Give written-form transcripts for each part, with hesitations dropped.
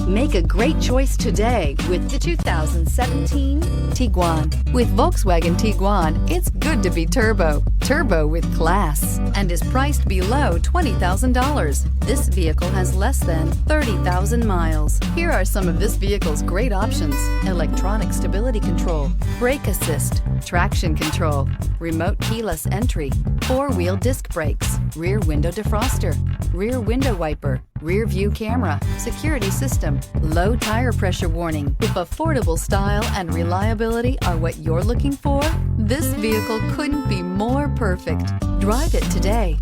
Make a great choice today with the 2017 Tiguan. With Volkswagen Tiguan, it's good to be turbo. Turbo with class, and is priced below $20,000. This vehicle has less than 30,000 miles. Here are some of this vehicle's great options: electronic stability control, brake assist, traction control, remote keyless entry, four-wheel disc brakes, rear window defroster, rear window wiper, rear view camera, security system, low tire pressure warning. If affordable style and reliability are what you're looking for, this vehicle couldn't be more perfect. Drive it today.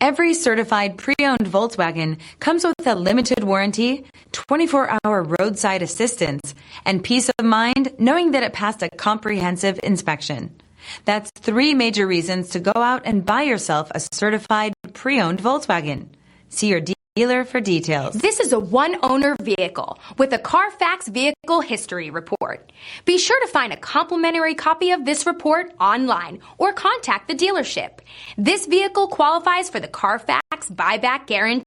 Every certified pre-owned Volkswagen comes with a limited warranty, 24-hour roadside assistance, and peace of mind knowing that it passed a comprehensive inspection. That's 3 major reasons to go out and buy yourself a certified pre-owned Volkswagen. See your dealer for details. This is a one-owner vehicle with a CARFAX Vehicle History Report. Be sure to find a complimentary copy of this report online or contact the dealership. This vehicle qualifies for the CARFAX Buyback Guarantee.